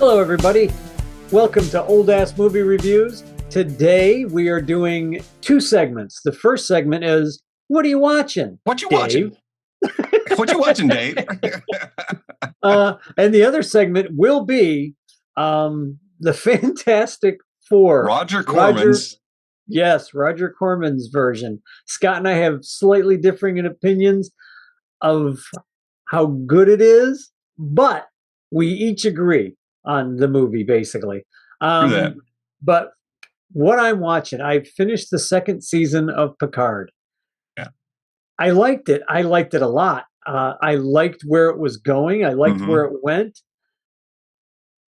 Hello, everybody. Welcome to Old Ass Movie Reviews. Today we are doing two segments. The first segment is, what are you watching? What you Dave? watching? What you watching, Dave? And the other segment will be the Fantastic Four. Roger Cormans. Roger Cormans version. Scott and I have slightly differing opinions of how good it is, but we each agree on the movie, basically. That. But what I'm watching, I finished the second season of Picard. Yeah. I liked it. I liked it a lot. I liked where it was going. I liked where it went.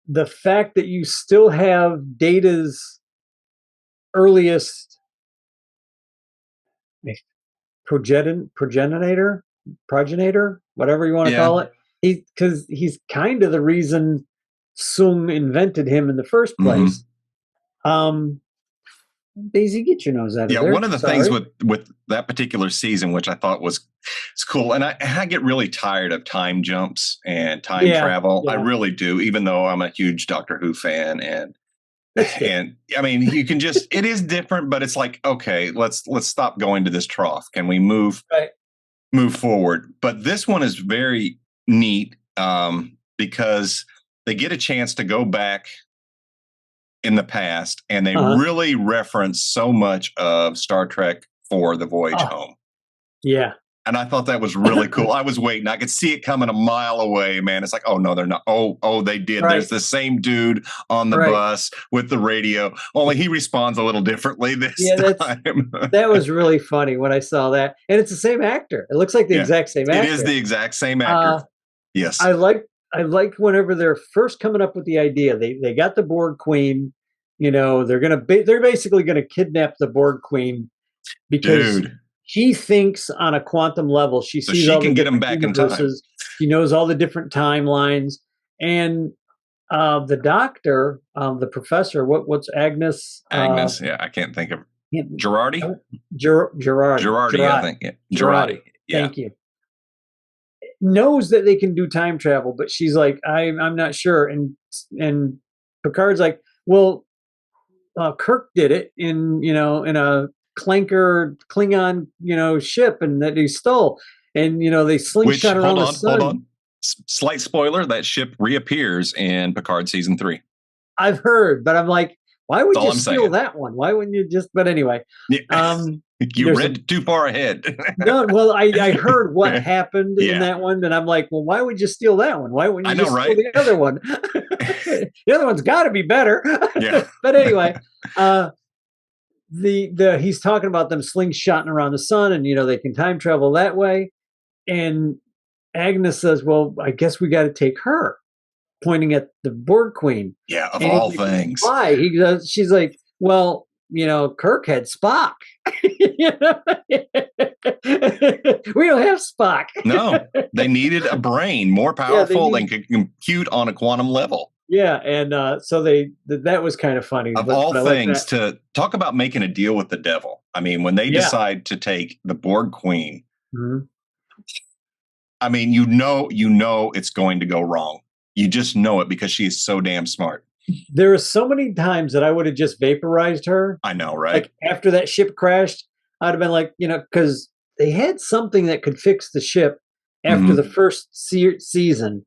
The fact that you still have Data's earliest progenitor, whatever you want to call it. Because he's kind of the reason Sung invented him in the first place. Daisy, get your nose out of there. Yeah, one of the things with that particular season, which I thought was cool, and I get really tired of time jumps and time travel. I really do, even though I'm a huge Doctor Who fan, and I mean, you can just it is different, but it's like, okay, let's stop going to this trough. Can we move forward? But this one is very neat because they get a chance to go back in the past, and they really reference so much of Star Trek for The Voyage Home. Yeah. And I thought that was really cool. I was waiting. I could see it coming a mile away, man. It's like, oh, no, they're not. Oh, they did. There's the same dude on the bus with the radio, only he responds a little differently this time. That was really funny when I saw that. And it's the same actor. It looks like the exact same actor. It is the exact same actor. Yes. I like whenever they're first coming up with the idea. They got the Borg Queen. You know, they're basically gonna kidnap the Borg Queen because she thinks on a quantum level. She sees all the different universes. She knows all the different timelines. And the doctor, the professor, what's Agnes? Agnes, I can't think of Girardi. Girardi, I think. Yeah. Girardi. Yeah. Thank you. Knows that they can do time travel, but she's like, I'm not sure. And Picard's like, well, Kirk did it in a Klingon, ship, and that he stole. And, they slingshot around the sun. Hold on. Slight spoiler, that ship reappears in Picard season 3. I've heard, but I'm like, why would you steal that one? Why wouldn't you just, but anyway. You read too far ahead. No, well, I heard what happened in that one, and I'm like, well, why would you steal that one? Why wouldn't you steal the other one? The other one's got to be better. Yeah. But anyway, he's talking about them slingshotting around the sun, and they can time travel that way. And Agnes says, "Well, I guess we got to take her," pointing at the Borg Queen. Yeah, of all things. Why? She's like, well, Kirk had Spock. We don't have Spock. No, they needed a brain more powerful than could compute on a quantum level. Yeah, and so that was kind of funny. Of all things, to talk about making a deal with the devil. I mean, when they decide to take the Borg Queen, I mean, you know it's going to go wrong. You just know it because she is so damn smart. There are so many times that I would have just vaporized her. I know, right? Like after that ship crashed, I'd have been like, because they had something that could fix the ship after the first season.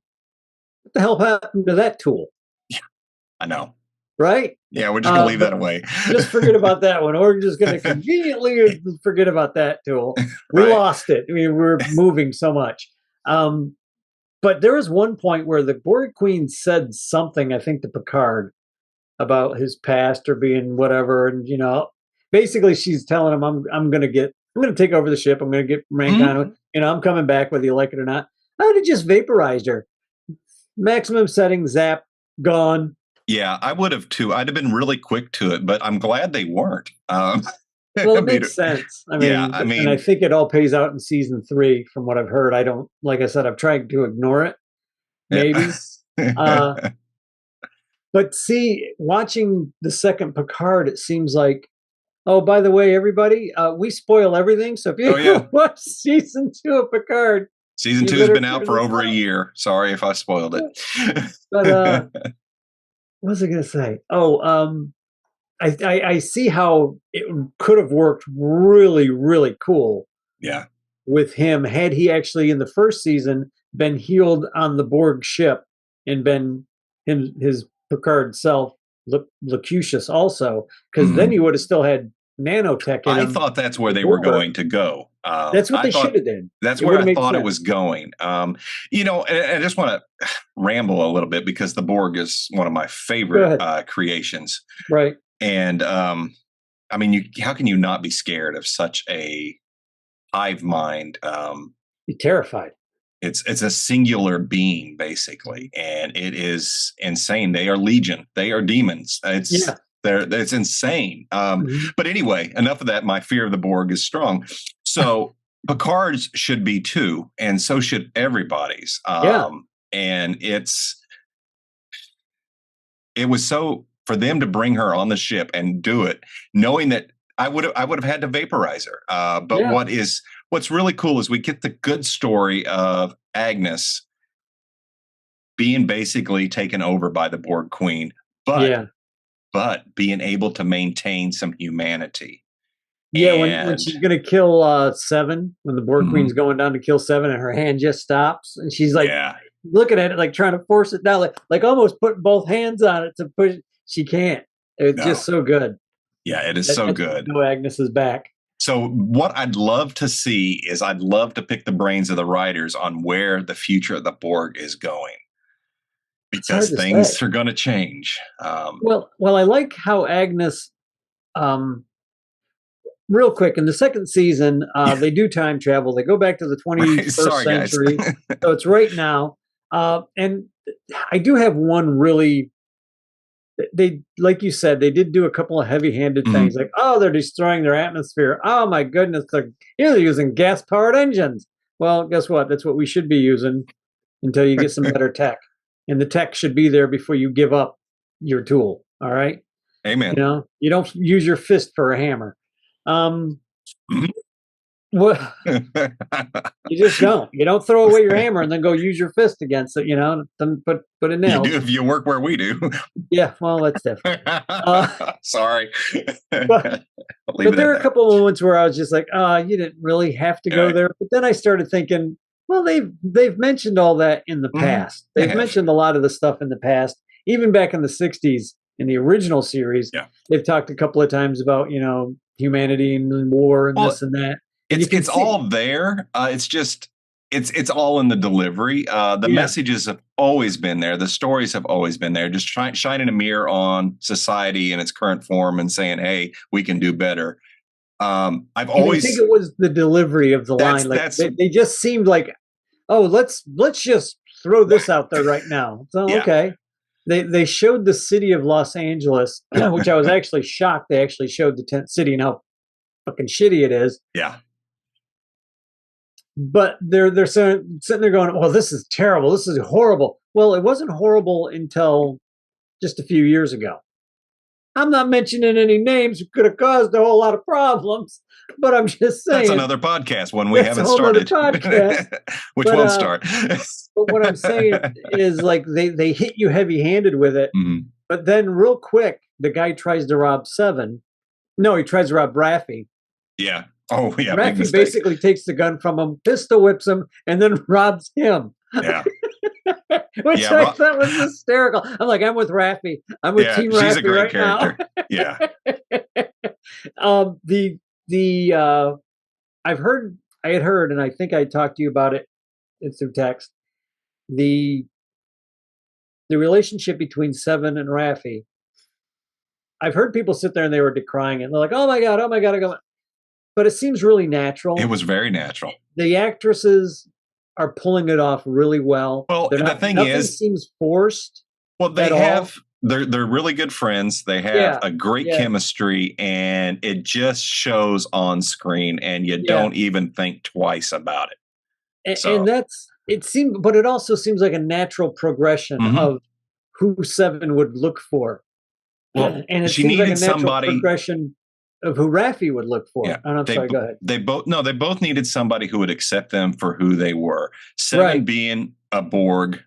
What the hell happened to that tool? Yeah, I know. Right? Yeah, we're just going to leave that away. Just forget about that one. Or we're just going to conveniently forget about that tool. We lost it. I mean, we're moving so much. But there was one point where the Borg Queen said something, I think, to Picard about his past or being whatever. And, basically she's telling him, I'm going to take over the ship. I'm going to get mankind. I'm coming back whether you like it or not. I would have just vaporized her. Maximum setting, zap, gone. Yeah, I would have too. I'd have been really quick to it, but I'm glad they weren't. Well, it makes sense. I mean, and I think it all pays out in season 3 from what I've heard. Like I said, I've tried to ignore it, maybe. But see, watching the second Picard, it seems like, oh, by the way, everybody, we spoil everything. So if you watch season 2 of Picard. Season 2 has been out for over a year. Sorry if I spoiled it. But what was I going to say? Oh, I see how it could have worked really, really cool. Yeah. With him, had he actually in the first season been healed on the Borg ship and been his Picard self, Locutus also, because then he would have still had nanotech in him. I thought that's where they were going to go. That's what they should have done. That's where I thought it was going. You know, and I just want to ramble a little bit because the Borg is one of my favorite creations. Right. And I mean, how can you not be scared of such a hive mind? Be terrified. It's a singular being basically, and it is insane. They are legion. They are demons. It's insane. But anyway, enough of that. My fear of the Borg is strong. So Picard's should be too, and so should everybody's. And it was so for them to bring her on the ship and do it, knowing that I would have had to vaporize her. But what's really cool is we get the good story of Agnes being basically taken over by the Borg Queen, but being able to maintain some humanity. Yeah, when she's going to kill Seven, when the Borg Queen's going down to kill Seven, and her hand just stops, and she's like looking at it, like trying to force it down, like almost putting both hands on it to push. She can't. It's just so good. Yeah, it is so good. No, Agnes is back. So what I'd love to see is I'd love to pick the brains of the writers on where the future of the Borg is going. Because things are going to change. Well, I like how Agnes, real quick, in the second season, they do time travel. They go back to the 21st century. So it's right now. And I do have one really... They, like you said, they did do a couple of heavy-handed things, like, oh, they're destroying their atmosphere. Oh my goodness, they're using gas-powered engines. Well, guess what? That's what we should be using until you get some better tech, and the tech should be there before you give up your tool. All right, amen. You know, you don't use your fist for a hammer. Well, you just don't. You don't throw away your hammer and then go use your fist against it. You know, then put a nail. You do if you work where we do. Yeah, well, that's different. Sorry, but there are a couple of moments where I was just like, you didn't really have to go there. But then I started thinking, well, they've mentioned all that in the past. They've mentioned a lot of the stuff in the past, even back in the '60s in the original series. They've talked a couple of times about humanity and war and this and that. It's all there. It's just it's all in the delivery. The messages have always been there. The stories have always been there. Just shining a mirror on society in its current form and saying, "Hey, we can do better." I think it was the delivery of the line. Like they just seemed like, "Oh, let's just throw this out there right now." So okay. They showed the city of Los Angeles, which I was actually shocked. They actually showed the tent city and how fucking shitty it is. Yeah. But they're sitting there going, well, this is terrible. This is horrible. Well, it wasn't horrible until just a few years ago. I'm not mentioning any names who could have caused a whole lot of problems, but I'm just saying. That's another podcast when we haven't started. Which won't start. But what I'm saying is, like, they hit you heavy-handed with it, but then real quick, the guy tries to rob Seven. No, he tries to rob Raffi. Yeah. Oh, yeah. Raffi basically takes the gun from him, pistol whips him, and then robs him. Yeah. Which I thought was hysterical. I'm like, I'm with Raffi. I'm with Team Raffi. She's a great character. Yeah. I had heard, and I think I talked to you about it through text. The relationship between Seven and Raffi. I've heard people sit there and they were decrying it. And they're like, oh my God, oh my God, oh my God. But it seems really natural. It was very natural. The actresses are pulling it off really well. Well, the thing is, seems forced. Well, they're really good friends. They have a great chemistry, and it just shows on screen, and you don't even think twice about it. And it seemed, but it also seems like a natural progression of who Seven would look for. Well, and it seems like a natural progression of who Raffi would look for. Yeah. And I'm sorry, go ahead. They both needed somebody who would accept them for who they were. Seven being a Borg,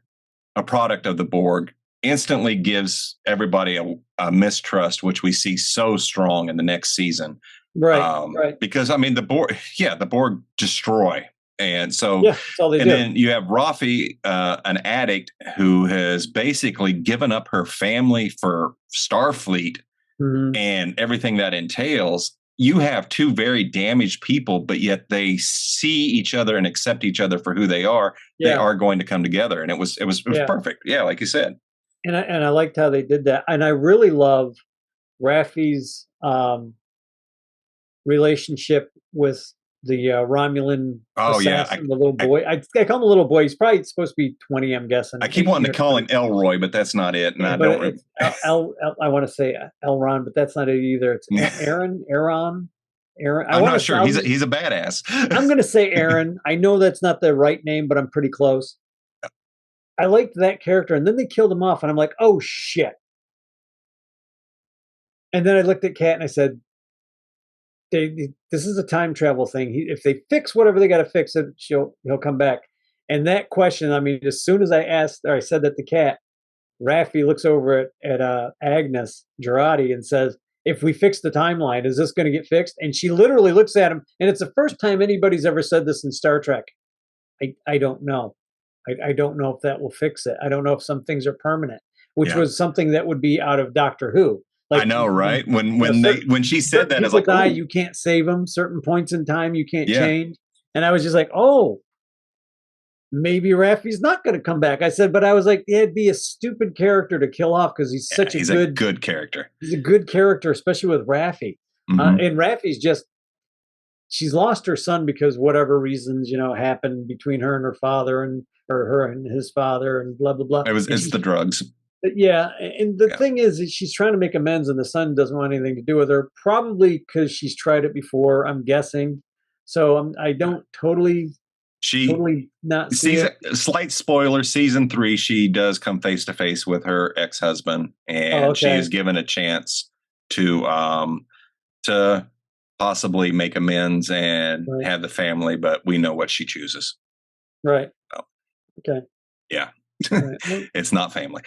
a product of the Borg, instantly gives everybody a mistrust, which we see so strong in the next season. Right. Because I mean, the Borg destroy. And so, yeah, that's all they do. Then you have Rafi, an addict who has basically given up her family for Starfleet and everything that entails. You have two very damaged people, but yet they see each other and accept each other for who they are. Yeah. They are going to come together, and it was perfect. Yeah, like you said. And I liked how they did that, and I really love Rafi's relationship with the Romulan assassin, the little boy. I call him a little boy. He's probably supposed to be 20, I'm guessing. I keep wanting to call him Elroy, but that's not it. And I don't. I want to say Elron, but that's not it either. It's Aaron. I'm not sure. He's a badass. I'm going to say Aaron. I know that's not the right name, but I'm pretty close. I liked that character, and then they killed him off, and I'm like, oh shit. And then I looked at Kat and I said, this is a time travel thing. If they fix whatever they got to fix, he'll come back. And that question, I mean, as soon as I said that to Kat, Raffi looks over at Agnes Girardi and says, if we fix the timeline, is this going to get fixed? And she literally looks at him, and it's the first time anybody's ever said this in Star Trek. I don't know. I don't know if that will fix it. I don't know if some things are permanent, which was something that would be out of Doctor Who. Like, I know, right? When she said that, I was like, die, you can't save them. Certain points in time, you can't change. And I was just like, oh, maybe Raffi's not going to come back. I said, but I was like, it'd be a stupid character to kill off because he's such a good character. He's a good character, especially with Raffi. And Raffi's she's lost her son because whatever reasons, happened between her and her father or her and his father and blah, blah, blah. It's the drugs. Yeah, and the thing is she's trying to make amends, and the son doesn't want anything to do with her, probably because she's tried it before, I'm guessing. So I don't totally not see it. Slight spoiler, season 3, she does come face to face with her ex-husband, and she is given a chance to possibly make amends and have the family, but we know what she chooses. Right. So, okay. Yeah. Right. It's not family.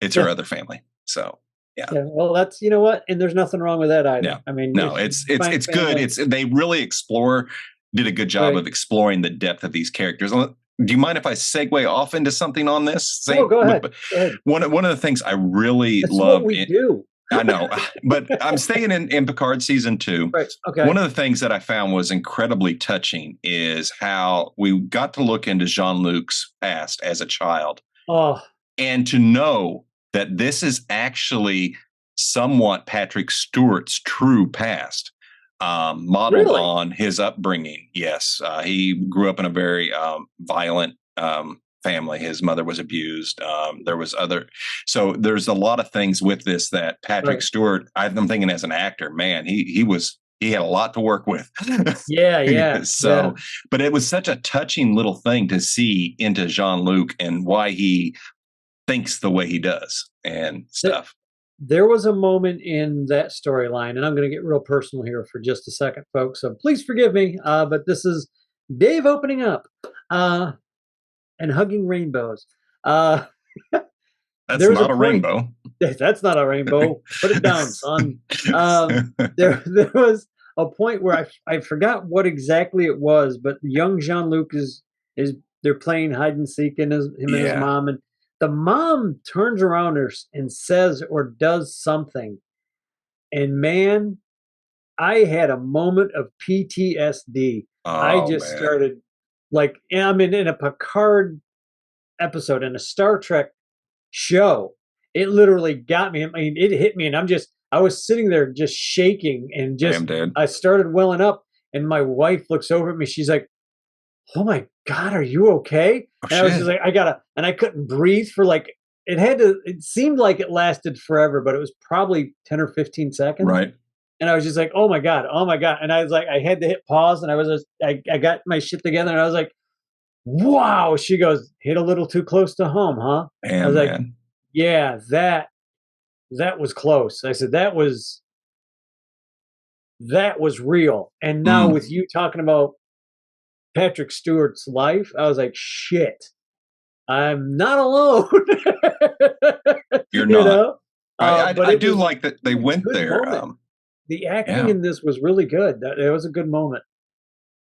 It's her other family. So yeah. Well, that's what, and there's nothing wrong with that either. Yeah. I mean, it's good. They really did a good job of exploring the depth of these characters. Do you mind if I segue off into something on this? Go ahead. One of the things I really love. What we do. I know, but I'm staying in Picard season 2. Right. Okay. One of the things that I found was incredibly touching is how we got to look into Jean-Luc's past as a child. Oh. And to know that this is actually somewhat Patrick Stewart's true past, modeled on his upbringing. Yes. He grew up in a very violent family. His mother was abused. So there's a lot of things with this that Patrick Stewart, I'm thinking as an actor, man, he had a lot to work with. Yeah. But it was such a touching little thing to see into Jean-Luc and why he thinks the way he does and stuff. There was a moment in that storyline, and I'm going to get real personal here for just a second, folks. So please forgive me, but this is Dave opening up. And hugging rainbows. That's not a rainbow. That's not a rainbow. Put it down, son. There was a point where I forgot what exactly it was, but young Jean-Luc is they're playing hide and seek and him and his mom, and the mom turns around and says or does something, and man, I had a moment of PTSD. I just started. Like, I'm in a Picard episode in a Star Trek show. It literally got me. I mean, it hit me, and I was sitting there just shaking, and I started welling up. And my wife looks over at me. She's like, "Oh my God, are you okay?" And I was just like, and I couldn't breathe for it seemed like it lasted forever, but it was probably 10 or 15 seconds. Right. And I was just like, oh my God. And I was like, I had to hit pause, and I got my shit together, and I was like, wow. She goes, hit a little too close to home, huh? And I was like, yeah, that was close. I said, that was real. And now with you talking about Patrick Stewart's life, I was like, shit. I'm not alone. You're not. But I do like that they went good there. The acting in this was really good. It was a good moment.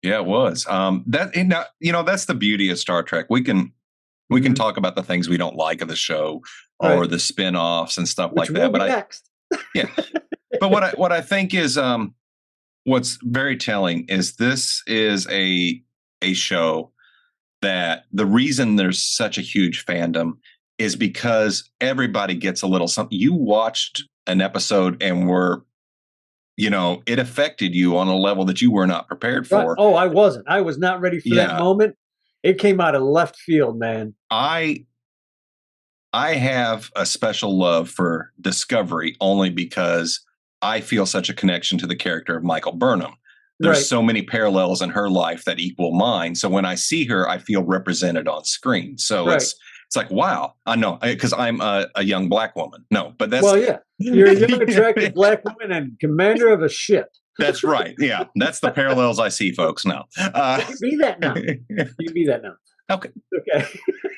Yeah, it was. That's the beauty of Star Trek. We can talk about the things we don't like of the show or the spin-offs and stuff like that. But next. Yeah. But what I think is what's very telling is this is a show that the reason there's such a huge fandom is because everybody gets a little something. You watched an episode and it affected you on a level that you were not prepared for. Right. Oh, I wasn't. I was not ready for that moment. It came out of left field, man. I have a special love for Discovery only because I feel such a connection to the character of Michael Burnham. There's so many parallels in her life that equal mine. So when I see her, I feel represented on screen. So it's like, wow, I know, because I'm a young black woman. No, but that's... Well, yeah. You're a young, attractive black woman and commander of a ship. That's right. Yeah, that's the parallels I see, folks, now. You can be that now. You can be that now. Okay.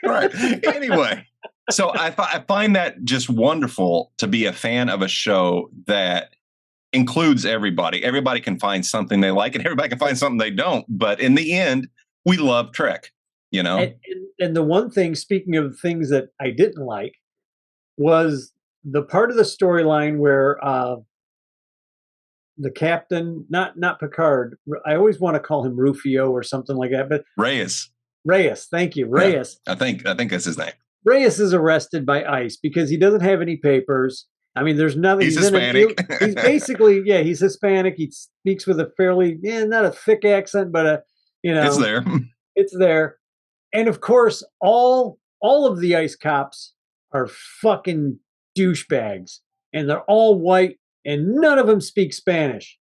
All right. Anyway, so I find that just wonderful to be a fan of a show that includes everybody. Everybody can find something they like and everybody can find something they don't. But in the end, we love Trek, And the one thing, speaking of things that I didn't like, was the part of the storyline where the captain, not Picard, I always want to call him Rufio or something like that, but Reyes, thank you, Reyes. Yeah, I think that's his name. Reyes is arrested by ICE because he doesn't have any papers. I mean, there's nothing. He's Hispanic. He's basically, he's Hispanic. He speaks with a fairly, not a thick accent, but it's there. It's there. And of course, all of the ICE cops are fucking douchebags, and they're all white, and none of them speak Spanish.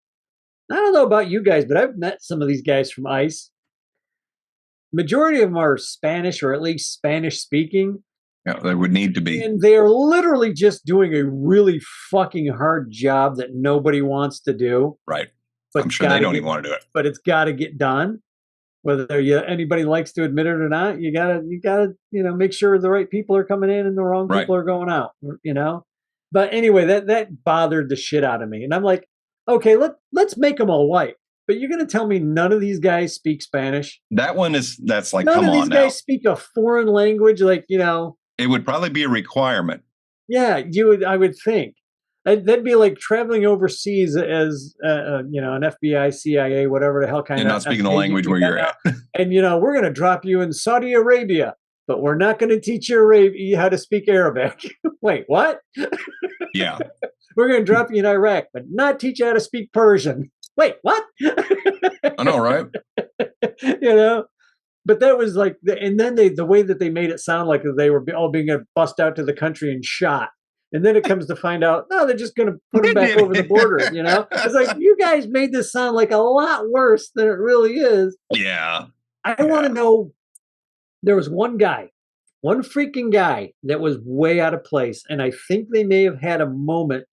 I don't know about you guys, but I've met some of these guys from ICE. Majority of them are Spanish, or at least Spanish speaking. Yeah, they would need to be. And they are literally just doing a really fucking hard job that nobody wants to do. Right. But I'm sure they don't even want to do it. But it's got to get done. Whether anybody likes to admit it or not, you gotta make sure the right people are coming in and the wrong people are going out. But anyway, that bothered the shit out of me, and I'm like, okay, let's make them all white. But you're gonna tell me none of these guys speak Spanish? That's like, none come of these on guys now. Speak a foreign language, It would probably be a requirement. Yeah, I would think. That'd be like traveling overseas as an FBI, CIA, whatever the hell kind of. And not speaking the language where you're at. And we're going to drop you in Saudi Arabia, but we're not going to teach you how to speak Arabic. Wait, what? Yeah. We're going to drop you in Iraq, but not teach you how to speak Persian. Wait, what? I know, right? But that was like, and then the way that they made it sound like they were all being bust out to the country and shot. And then it comes to find out, no, they're just going to put them back over the border. It's like, you guys made this sound like a lot worse than it really is. Yeah. I want to know, there was one freaking guy that was way out of place. And I think they may have had a moment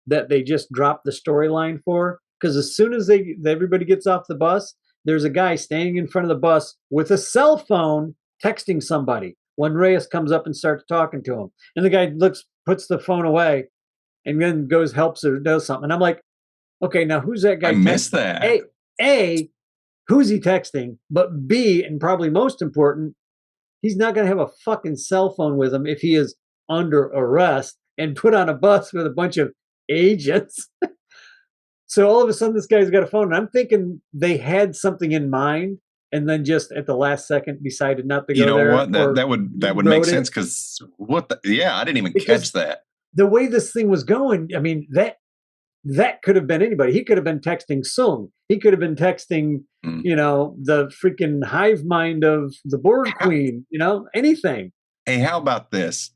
that they just dropped the storyline for. Because as soon as everybody gets off the bus, there's a guy standing in front of the bus with a cell phone texting somebody when Reyes comes up and starts talking to him. And the guy puts the phone away and then goes, helps or does something. And I'm like, okay, now who's that guy? I missed that. A, who's he texting? But B, and probably most important, he's not going to have a fucking cell phone with him if he is under arrest and put on a bus with a bunch of agents. So all of a sudden, this guy's got a phone. And I'm thinking they had something in mind, and then just at the last second decided not to go there. You know what? That would make sense because I didn't even catch that. The way this thing was going, I mean, that could have been anybody. He could have been texting Sung. He could have been texting, the freaking hive mind of the Borg Queen. Anything. Hey, how about this?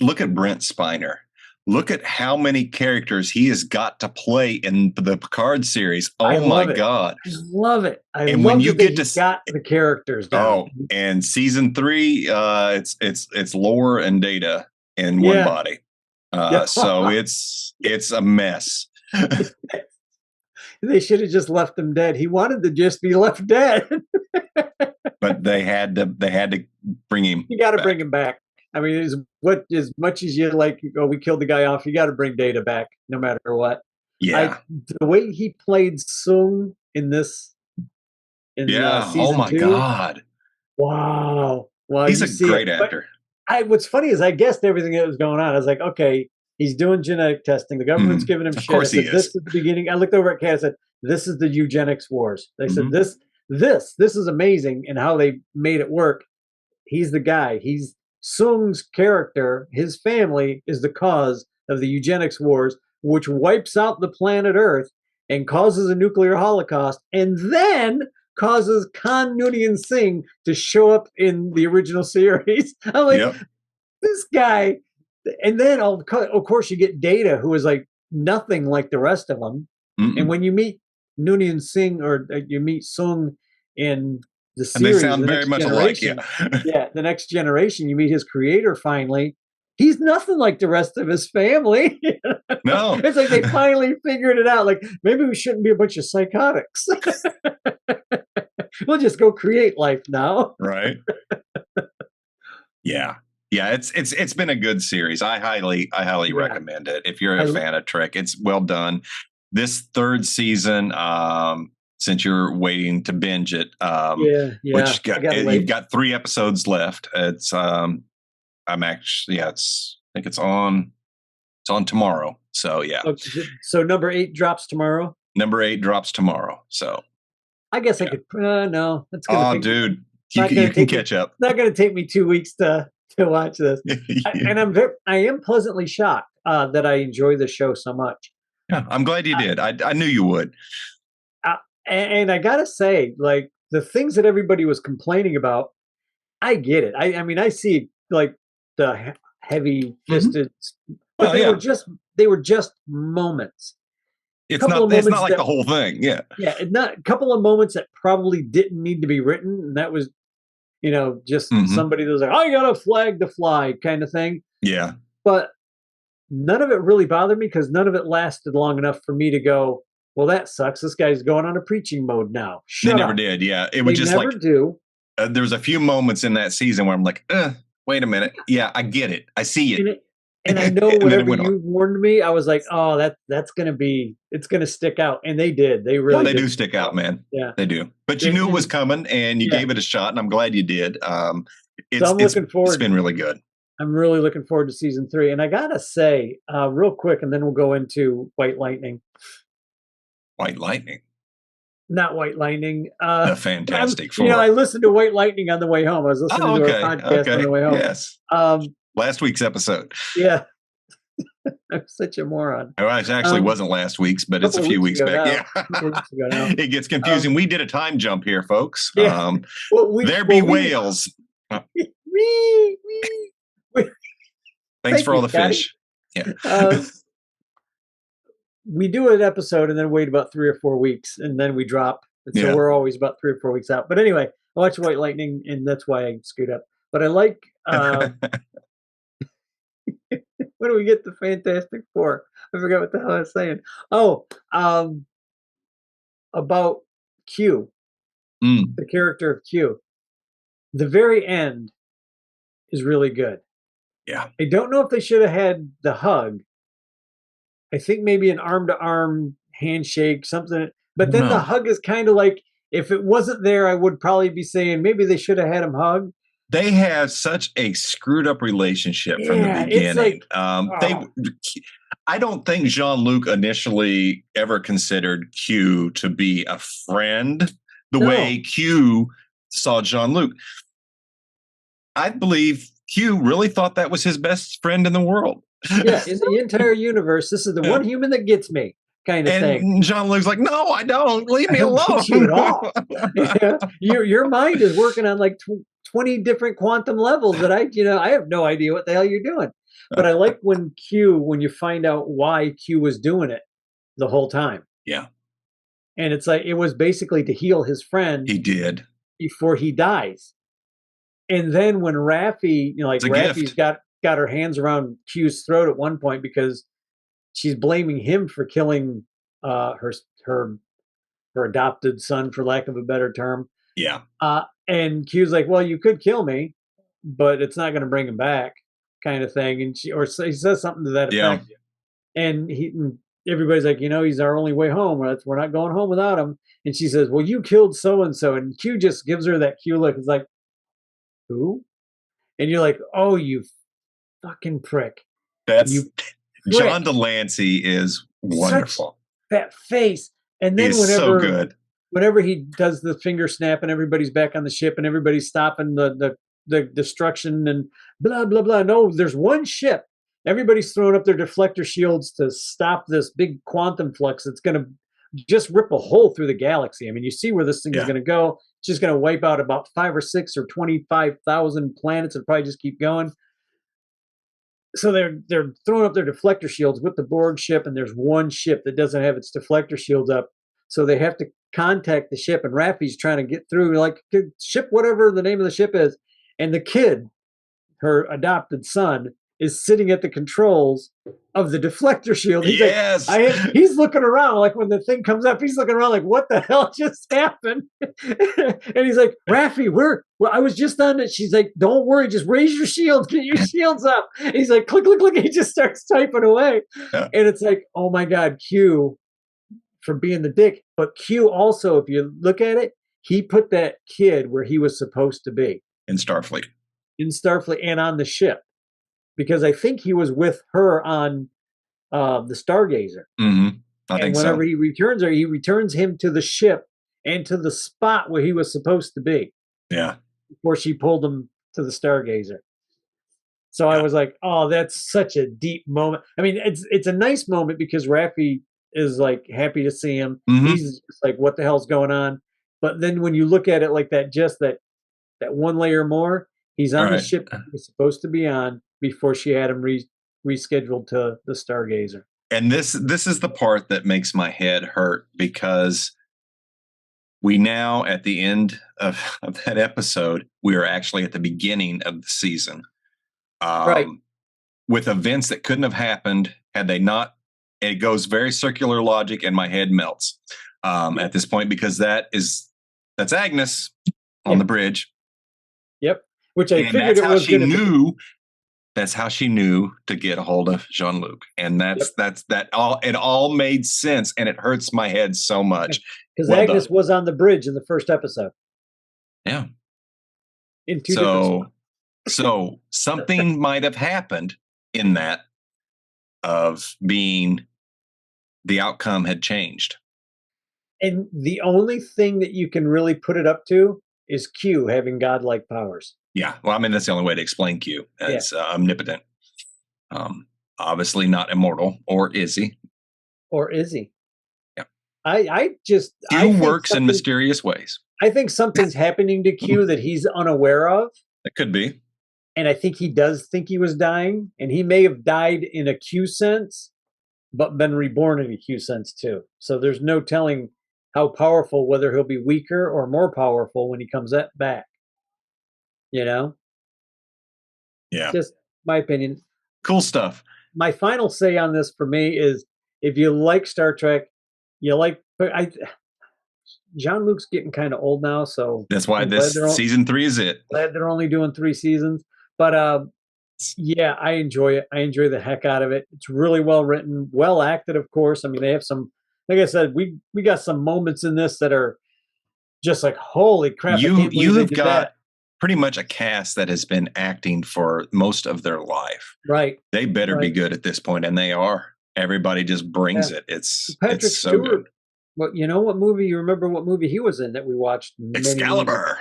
Look at Brent Spiner. Look at how many characters he has got to play in the Picard series. Oh my God. I love it. And when you get to got the characters down. Oh, and season 3, it's Lore and Data in one body. So it's a mess. They should have just left him dead. He wanted to just be left dead. but they had to bring him. You got to bring him back. I mean, as much as you like, we killed the guy off, you got to bring Data back no matter what. Yeah. The way he played Sung in this, season 2. God. Wow. Well, he's a great actor. What's funny is I guessed everything that was going on. I was like, okay, he's doing genetic testing. The government's giving him shit. Of course he is. This is the beginning. I looked over at Kat. I said, this is the eugenics wars. They said, this is amazing, and how they made it work. He's the guy. He's Sung's character. His family is the cause of the eugenics wars, which wipes out the planet Earth and causes a nuclear holocaust, and then causes Khan Noonien Singh to show up in the original series. I'm like, this guy. And then, of course, you get Data, who is like nothing like the rest of them. And when you meet Noonien Singh, or you meet Sung in the series, and they sound very much alike. The Next Generation, you meet his creator finally. He's nothing like the rest of his family. No. It's like they finally figured it out. Like, maybe we shouldn't be a bunch of psychotics. We'll just go create life now. Right. Yeah. It's been a good series. I highly recommend it. If you're a fan of Trek, it's well done. This third season, since you're waiting to binge it, which you've got 3 episodes left. It's I think it's on tomorrow. So yeah. So number 8 drops tomorrow. Number 8 drops tomorrow. So I guess I could. No, that's gonna. Dude, you can catch up. It's not going to take me 2 weeks to watch this. I am pleasantly shocked that I enjoy the show so much. Yeah, I'm glad you did. I knew you would. And I gotta say, like, the things that everybody was complaining about, I get it. I mean, I see like the heavy fisted, but they were just moments. It's not like the whole thing. Yeah. Yeah. A couple of moments that probably didn't need to be written. And that was, just somebody that was like, I got a flag to fly kind of thing. Yeah. But none of it really bothered me, because none of it lasted long enough for me to go, well, that sucks. This guy's going on a preaching mode now. They never did. Yeah. It was just never do. There was a few moments in that season where I'm like, wait a minute. Yeah, I get it. I see it. And I know whatever you warned me, I was like, oh, it's going to stick out. And they did. They really do stick out, man. Yeah. They do. But you knew it was coming, and you gave it a shot, and I'm glad you did. So I'm looking forward. It's been really good. I'm really looking forward to season 3. And I got to say, real quick, and then we'll go into White Lightning. White Lightning? Not White Lightning. The Fantastic Four. I listened to White Lightning on the way home. I was listening to our podcast on the way home. Yes. Last week's episode. Yeah. I'm such a moron. Well, it actually wasn't last week's, but it's a few weeks back. Yeah. It gets confusing. We did a time jump here, folks. Yeah. There be whales. Thanks for all the fish. Yeah. We do an episode and then wait about 3 or 4 weeks, and then we drop. And so we're always about 3 or 4 weeks out. But anyway, I watch White Lightning, and that's why I screwed up. But I like. When do we get the Fantastic Four? I forgot what the hell I was saying. Oh, about Q, the character of Q. The very end is really good. Yeah. I don't know if they should have had the hug. I think maybe an arm-to-arm handshake, something. But then the hug is kind of like, if it wasn't there, I would probably be saying maybe they should have had him hug. They have such a screwed up relationship from the beginning. I don't think Jean-Luc initially ever considered Q to be a friend the way Q saw Jean-Luc. I believe Q really thought that was his best friend in the world. Yeah, in the entire universe, this is the one human that gets me, kind of thing. And Jean-Luc's like, no, I don't. Leave me alone. You at all. Your mind is working on like 20 different quantum levels that I have no idea what the hell you're doing. But I like when you find out why Q was doing it the whole time. Yeah. And it's like, it was basically to heal his friend. He did. Before he dies. And then when Raffi, Raffi's got her hands around Q's throat at one point because she's blaming him for killing her adopted son, for lack of a better term. Yeah. And Q's like, well, you could kill me, but it's not going to bring him back, kind of thing. And he says something to that effect. And everybody's like, he's our only way home. We're not going home without him. And she says, well, you killed so-and-so. And Q just gives her that Q look. It's like, who? And you're like, oh, you fucking prick. John Delancey is wonderful. Such that face. And then he's so good. Whenever he does the finger snap and everybody's back on the ship and everybody's stopping the destruction and blah, blah, blah. No, there's one ship. Everybody's throwing up their deflector shields to stop this big quantum flux that's going to just rip a hole through the galaxy. I mean, you see where this thing is going to go. It's just going to wipe out about 5 or 6 or 25,000 planets and probably just keep going. So they're throwing up their deflector shields with the Borg ship, and there's one ship that doesn't have its deflector shields up. So they have to contact the ship, and Raffi's trying to get through, like, ship whatever the name of the ship is. And the kid, her adopted son, is sitting at the controls of the deflector shield. He's he's looking around, like when the thing comes up, he's looking around like, what the hell just happened? And he's like, Raffi, I was just on it. She's like, don't worry, just raise your shields, get your shields up. And he's like, click, click, click. He just starts typing away. Yeah. And it's like, oh my God, Q for being the dick. But Q also, if you look at it, he put that kid where he was supposed to be. In Starfleet and on the ship. Because I think he was with her on the Stargazer. Mm-hmm. I think whenever he returns her, he returns him to the ship and to the spot where he was supposed to be. Yeah. Before she pulled him to the Stargazer. So I was like, oh, that's such a deep moment. I mean, it's a nice moment because Raffi is like happy to see him. Mm-hmm. He's just like, what the hell's going on? But then when you look at it like that, just that one layer more, he's on the ship he was supposed to be on before she had him rescheduled to the Stargazer. And this is the part that makes my head hurt, because we now, at the end of that episode, we are actually at the beginning of the season. With events that couldn't have happened had they not. It goes very circular logic, and my head melts at this point, because that's Agnes on the bridge. Yep. Which I figured it was going to be. That's how she knew to get a hold of Jean-Luc. And it all made sense, and it hurts my head so much. Because Agnes was on the bridge in the first episode. Yeah. In two different spots. So something might have happened in that, of being the outcome had changed. And the only thing that you can really put it up to is Q having godlike powers. Yeah, well, I mean, that's the only way to explain Q as omnipotent. Obviously not immortal, or is he? Yeah. Q works in mysterious ways. I think something's happening to Q that he's unaware of. It could be. And I think he does think he was dying, and he may have died in a Q sense, but been reborn in a Q sense too. So there's no telling how powerful, whether he'll be weaker or more powerful when he comes back. Yeah. Just my opinion. Cool stuff. My final say on this for me is, if you like Star Trek, Jean-Luc's getting kind of old now, so that's why season 3 is it. Glad they're only doing 3 seasons. But I enjoy it. I enjoy the heck out of it. It's really well written, well acted, of course. I mean, they have some, like I said, we got some moments in this that are just like, holy crap. You have got pretty much a cast that has been acting for most of their life. Right. They better be good at this point, and they are. Everybody just brings it. It's so Stewart, good. Well, you know what movie? You remember what movie he was in that we watched? Excalibur.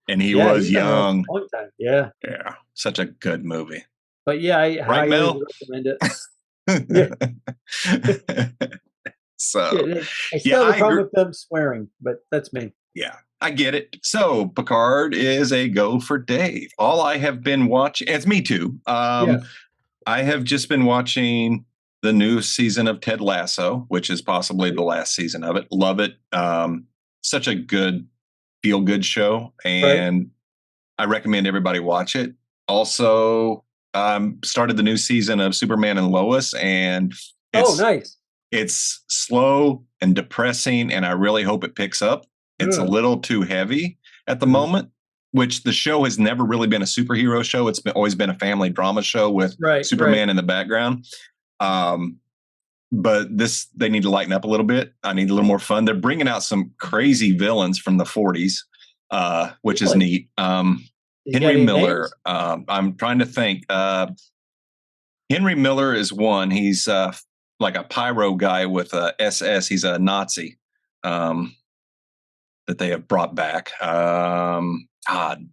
And he was young. Long time. Yeah. Yeah. Such a good movie. But yeah, I highly recommend it. So I still have a problem with them swearing, but that's me. Yeah, I get it. So Picard is a go for Dave. All I have been watching, it's me too. I have just been watching the new season of Ted Lasso, which is possibly the last season of it. Love it. Such a good, feel-good show, and I recommend everybody watch it. Also, started the new season of Superman and Lois, and nice. It's slow and depressing, and I really hope it picks up. It's a little too heavy at the moment, which the show has never really been a superhero show. It's always been a family drama show with Superman in the background. But they need to lighten up a little bit. I need a little more fun. They're bringing out some crazy villains from the 40s, which is neat. Henry Miller. I'm trying to think. Henry Miller is one. He's like a pyro guy with a SS. He's a Nazi that they have brought back.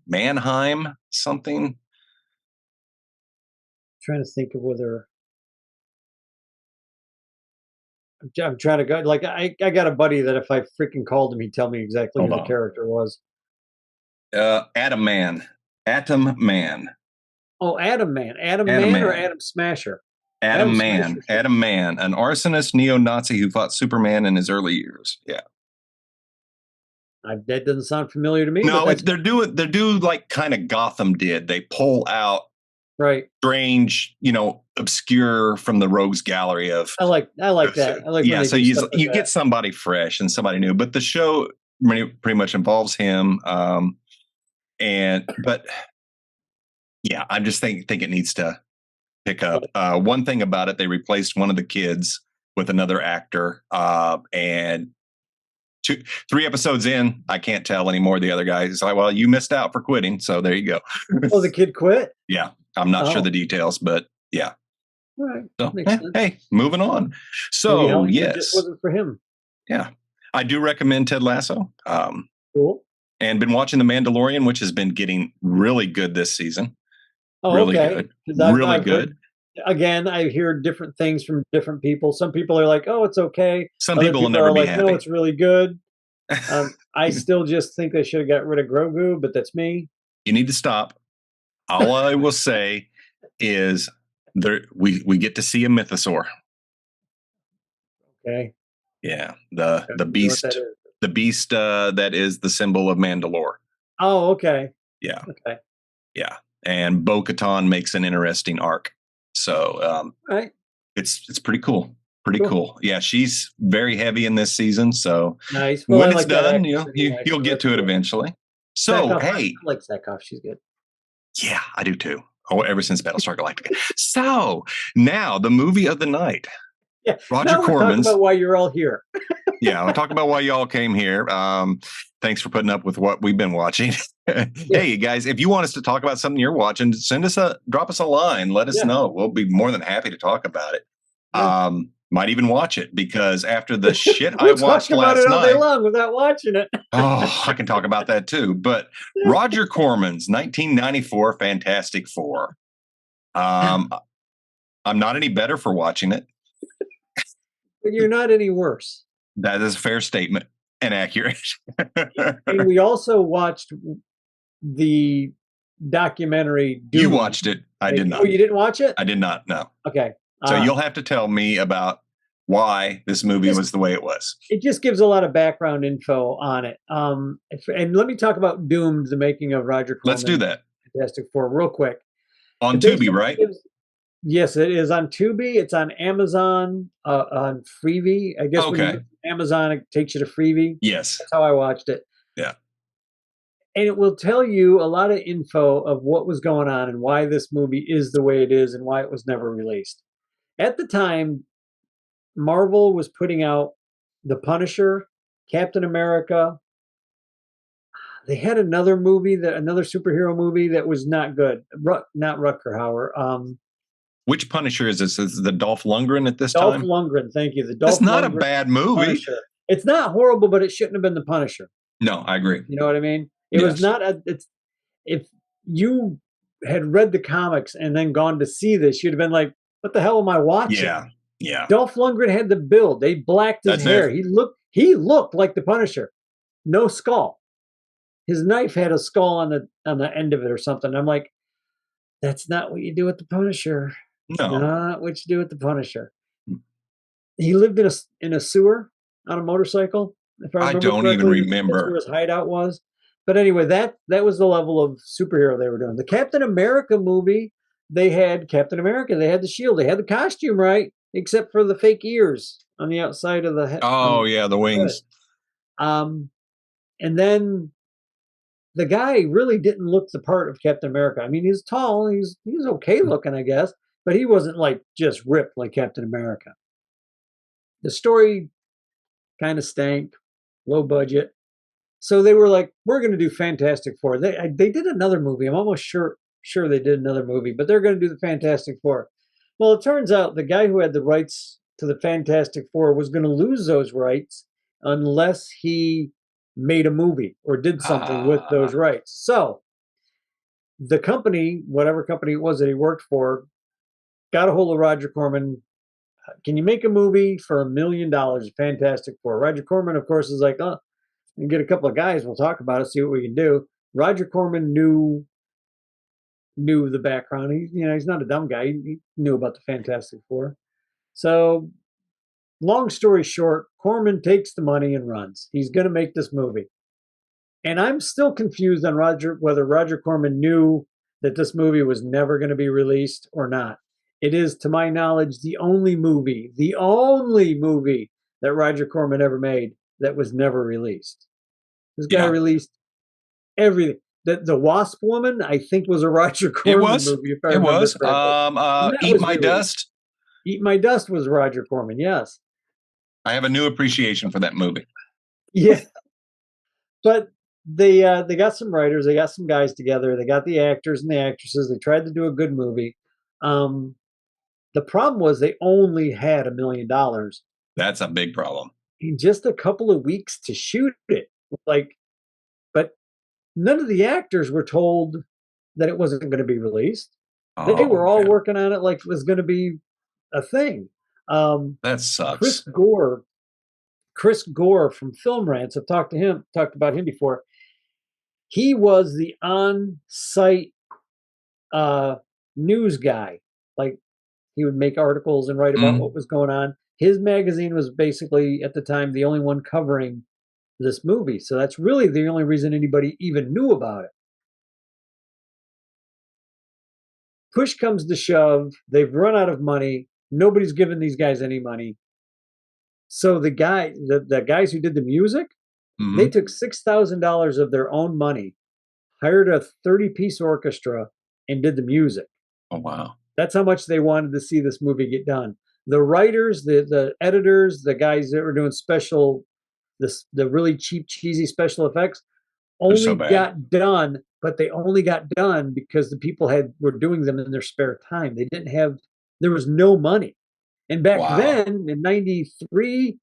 Mannheim something. I'm trying to think of whether I'm trying to go. Like I got a buddy that if I freaking called him, he'd tell me exactly who the character was. Atom Man. Oh, Atom Man. Atom Man or Atom Smasher? Atom Man. Atom Man, an arsonist neo-Nazi who fought Superman in his early years. Yeah. That doesn't sound familiar to me. No, they're doing like kind of Gotham did. They pull out strange, obscure from the rogues gallery of. I like that. I like so you get somebody fresh and somebody new, but the show pretty much involves him. But yeah, I just think it needs to pick up. One thing about it, they replaced one of the kids with another actor, and 3 episodes in, I can't tell anymore. The other guy is like, well, you missed out for quitting. So there you go. Oh, the kid quit? Yeah. I'm not sure the details, but yeah. All right. So, hey, moving on. So, yes. It just wasn't for him. Yeah. I do recommend Ted Lasso. Cool. And been watching The Mandalorian, which has been getting really good this season. Oh, really good. Really good. Again, I hear different things from different people. Some people are like, "Oh, it's okay." Some people will never be happy. No, it's really good. I still just think they should have got rid of Grogu, but that's me. You need to stop. All I will say is we get to see a mythosaur. Okay. Yeah, the beast, the beast that is the symbol of Mandalore. Oh, okay. Yeah. Okay. Yeah, and Bo-Katan makes an interesting arc. So it's pretty cool. Pretty cool. Yeah, she's very heavy in this season. So nice. Well, when it's done, you'll get to it eventually. So I like Zakov. She's good. Yeah, I do too. Oh, ever since Battlestar Galactica. So now the movie of the night. Yeah, Roger Cormans. About why you're all here. Yeah, we'll talk about why y'all came here. Thanks for putting up with what we've been watching. Hey, guys, if you want us to talk about something you're watching, drop us a line. Let us know. We'll be more than happy to talk about it. Yeah. Might even watch it because after the shit I watched last night. We'll talk about it all day long without watching it. Oh, I can talk about that too. But Roger Cormans, 1994 Fantastic Four. I'm not any better for watching it. But you're not any worse. That is a fair statement and accurate. And we also watched the documentary. Doom. You watched it. I did not. Oh, you didn't watch it? I did not. No. Okay. So you'll have to tell me about why this movie was the way it was. It just gives a lot of background info on it. And let me talk about Doomed, the making of Roger Cormans. Let's do that. Fantastic Four, real quick. On Tubi, right? Yes, it is on Tubi. It's on Amazon, on Freevee. I guess when you get Amazon, it takes you to Freevee. Yes. That's how I watched it. Yeah. And it will tell you a lot of info of what was going on and why this movie is the way it is and why it was never released. At the time, Marvel was putting out The Punisher, Captain America. They had another superhero movie that was not good. Not Rutger Hauer. Which Punisher is this? Is the Dolph Lundgren at this time? Time? Dolph Lundgren, thank you. That's not a bad movie. Punisher. It's not horrible, but it shouldn't have been the Punisher. No, I agree. You know what I mean? It was not. If you had read the comics and then gone to see this, you'd have been like, "What the hell am I watching?" Yeah. Dolph Lundgren had the build. They blacked his hair. He looked like the Punisher. No skull. His knife had a skull on the end of it or something. I'm like, that's not what you do with the Punisher. No. Not what you do with the Punisher. He lived in a sewer on a motorcycle. If I don't even remember. That's where his hideout was. But anyway, that was the level of superhero they were doing. The Captain America movie, they had Captain America. They had the shield. They had the costume right, except for the fake ears on the outside of the head. Oh, yeah, the wings. And then the guy really didn't look the part of Captain America. I mean, he's tall, he's okay looking, I guess, but he wasn't like just ripped like Captain America. The story kind of stank, low budget. So they were like, "We're going to do Fantastic Four." They did another movie. I'm almost sure they did another movie, but they're going to do the Fantastic Four. Well, it turns out the guy who had the rights to the Fantastic Four was going to lose those rights unless he made a movie or did something with those rights. So the company, whatever company it was that he worked for, got a hold of Roger Corman. Can you make a movie for $1 million? Fantastic Four. Roger Corman, of course, is like, oh, and get a couple of guys. We'll talk about it, see what we can do. Roger Corman knew the background. He's not a dumb guy. He knew about the Fantastic Four. So, long story short, Corman takes the money and runs. He's going to make this movie, and I'm still confused on whether Roger Corman knew that this movie was never going to be released or not. It is, to my knowledge, the only movie that Roger Corman ever made that was never released. This guy released everything. The Wasp Woman, I think, was a Roger Corman movie. If I remember correctly. Eat My Dust. Eat My Dust was Roger Corman. Yes. I have a new appreciation for that movie. Yeah, but they got some writers, they got some guys together, they got the actors and the actresses. They tried to do a good movie. The problem was they only had $1 million. That's a big problem. In just a couple of weeks to shoot it. But none of the actors were told that it wasn't going to be released. They were all working on it like it was going to be a thing. That sucks. Chris Gore from Film Rants, I've talked about him before. He was the on-site news guy. Like, he would make articles and write about what was going on. His magazine was basically, at the time, the only one covering this movie. So that's really the only reason anybody even knew about it. Push comes to shove. They've run out of money. Nobody's given these guys any money. So the guys who did the music, they took $6,000 of their own money, hired a 30-piece orchestra, and did the music. Oh, wow. That's how much they wanted to see this movie get done. The writers, the editors, the guys that were doing the really cheap, cheesy special effects only got done, but they only got done because the people were doing them in their spare time. There was no money. And back then, in 93,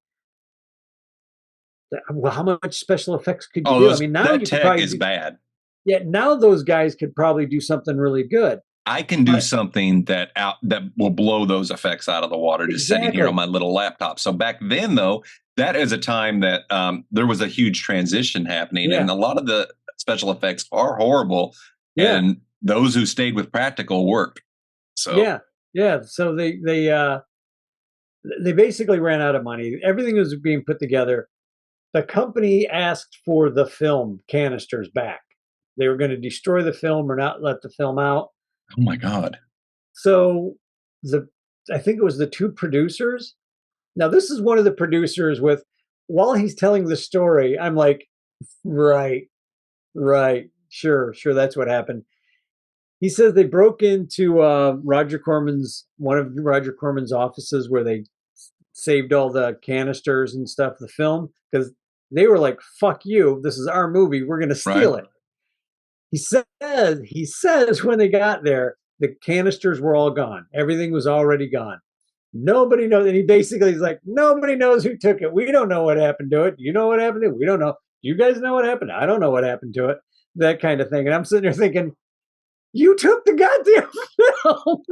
well, how much special effects could you do? I mean, now that tech is bad. Yeah, now those guys could probably do something really good. I can do something that will blow those effects out of the water just sitting here on my little laptop. So back then, though, that is a time that there was a huge transition happening, and a lot of the special effects are horrible. Yeah. And those who stayed with practical worked. So yeah. So they basically ran out of money. Everything was being put together. The company asked for the film canisters back. They were going to destroy the film or not let the film out. Oh my God. So I think it was the two producers. Now, this is one of the producers while he's telling the story, I'm like, right, sure, that's what happened. He says they broke into one of Roger Corman's offices where they saved all the canisters and stuff, the film, because they were like, fuck you, this is our movie, we're going to steal it. He says when they got there, the canisters were all gone. Everything was already gone. Nobody knows. And he basically is like, nobody knows who took it. We don't know what happened to it. You know what happened to it? We don't know. You guys know what happened? I don't know what happened to it. That kind of thing. And I'm sitting there thinking, you took the goddamn film.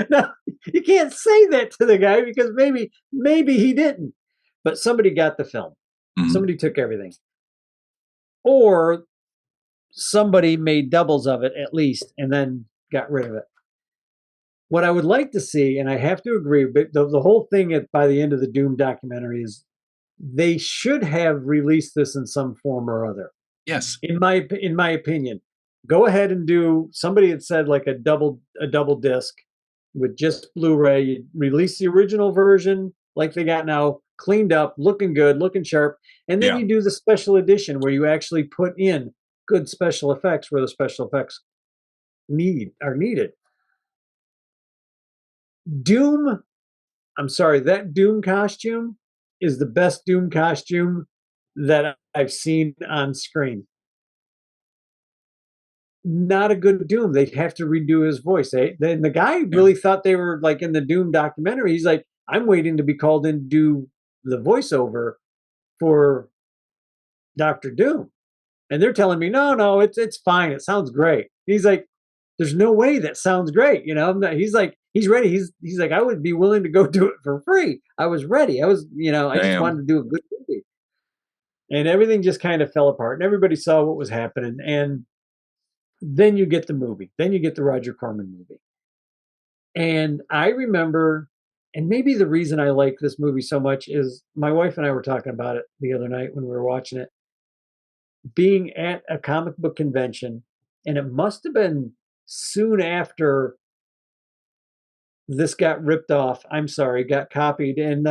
Now, you can't say that to the guy because maybe he didn't. But somebody got the film. Somebody took everything. Or somebody made doubles of it at least and then got rid of it. What I would like to see, and I have to agree, but the whole thing by the end of the Doom documentary is they should have released this in some form or other. Yes. In my opinion, go ahead and do, somebody had said like a double disc with just Blu-ray. You release the original version like they got now, cleaned up, looking good, looking sharp. And then you do the special edition where you actually put in good special effects where the special effects are needed. Doom, I'm sorry, that Doom costume is the best Doom costume that I've seen on screen. Not a good Doom. They'd have to redo his voice. Then the guy really thought they were like in the Doom documentary. He's like, I'm waiting to be called in to do the voiceover for Dr. Doom. And they're telling me, no, it's fine. It sounds great. He's like, there's no way that sounds great. You know, he's like, he's ready. He's like, I would be willing to go do it for free. I was ready. I was, I just wanted to do a good movie. And everything just kind of fell apart. And everybody saw what was happening. And then you get the movie. Then you get the Roger Corman movie. And I remember, and maybe the reason I like this movie so much is my wife and I were talking about it the other night when we were watching it. Being at a comic book convention, and it must have been soon after this got ripped off. I'm sorry, got copied and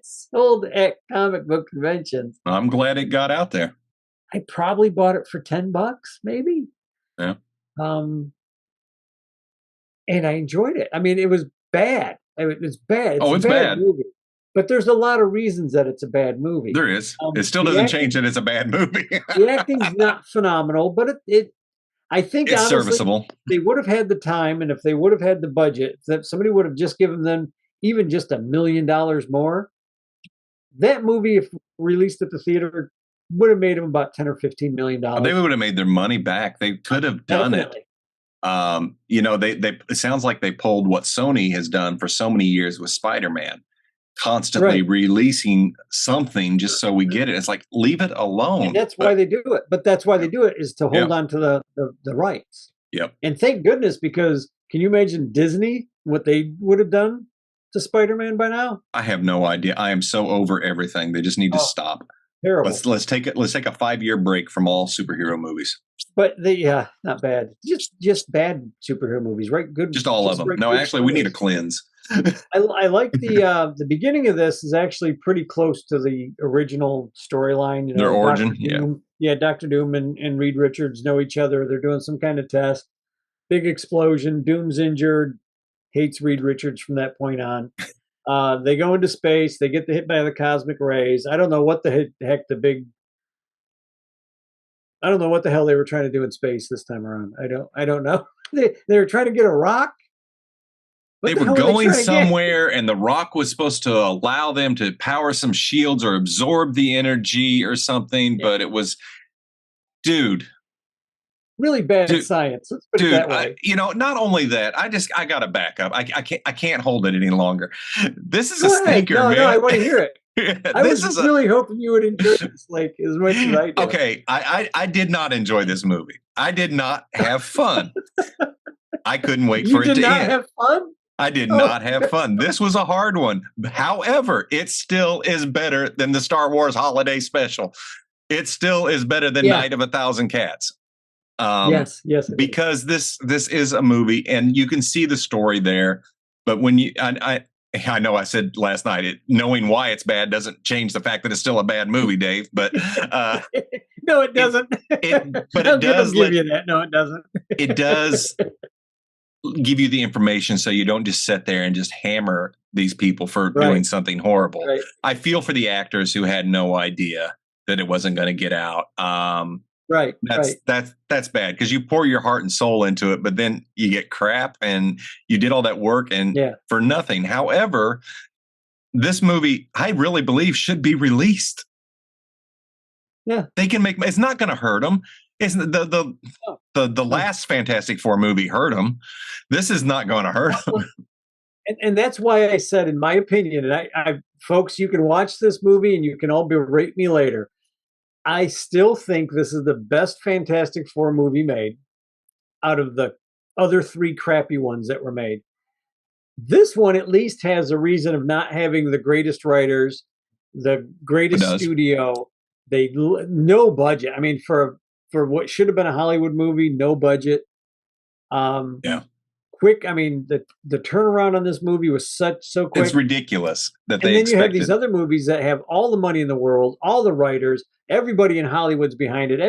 sold at comic book conventions. I'm glad it got out there. I probably bought it for $10, maybe. Yeah. And I enjoyed it. I mean, it was bad. It's bad. It's a bad movie. But there's a lot of reasons that it's a bad movie. There is. It still doesn't change that it's a bad movie. The acting's not phenomenal, but I think it's honestly, serviceable. They would have had the time, and if they would have had the budget, that somebody would have just given them even just $1 million more. That movie, if released at the theater, would have made them about $10 or $15 million. They would have made their money back. They could have done it. It sounds like they pulled what Sony has done for so many years with Spider-Man, constantly releasing something just so we get it. It's like, leave it alone. And that's why they do it. But that's why they do it, is to hold on to the rights. Yep. And thank goodness, because can you imagine Disney, what they would have done to Spider-Man by now? I have no idea. I am so over everything. They just need to stop. Terrible. Let's take a 5-year break from all superhero movies. But not bad. Just bad superhero movies, right? Good. Just all of them. No, actually, we need a cleanse. I like the beginning of this is actually pretty close to the original storyline. Their origin, Dr. Doom and Reed Richards know each other. They're doing some kind of test. Big explosion. Doom's injured. Hates Reed Richards from that point on. They go into space. They get hit by the cosmic rays. I don't know what the heck I don't know what the hell they were trying to do in space this time around. I don't know. They were trying to get a rock. They were going somewhere, and the rock was supposed to allow them to power some shields or absorb the energy or something. Yeah. But it was, dude. Really bad science. Let's put it that way. Not only that, I got to back up. I can't hold it any longer. This is a stinker, man. No, I want to hear it. I was really hoping you would enjoy this like as much as I did. Okay, I did not enjoy this movie. I did not have fun. I couldn't wait for it to end. You did not have fun? I did not have fun. This was a hard one. However, it still is better than the Star Wars Holiday Special. It still is better than Night of 1,000 Cats. Yes. Because this is a movie, and you can see the story there. But when I know I said last night, knowing why it's bad doesn't change the fact that it's still a bad movie, Dave. But no, it doesn't. But it does give you that. No, it doesn't. It does give you the information so you don't just sit there and just hammer these people for doing something horrible. Right. I feel for the actors who had no idea that it wasn't going to get out. That's bad, because you pour your heart and soul into it, but then you get crap, and you did all that work and for nothing. However, this movie, I really believe, should be released. Yeah, they can make. It's not going to hurt them. It's the last Fantastic Four movie hurt them. This is not going to hurt them. And that's why I said, in my opinion, and I folks, you can watch this movie and you can all berate me later. I still think this is the best Fantastic Four movie made out of the other 3 crappy ones that were made. This one at least has a reason of not having the greatest writers, the greatest studio. No budget. I mean, for what should have been a Hollywood movie, no budget. quick. I mean, the turnaround on this movie was so quick. It's ridiculous that and they then expected. You have these other movies that have all the money in the world, all the writers, everybody in Hollywood's behind it.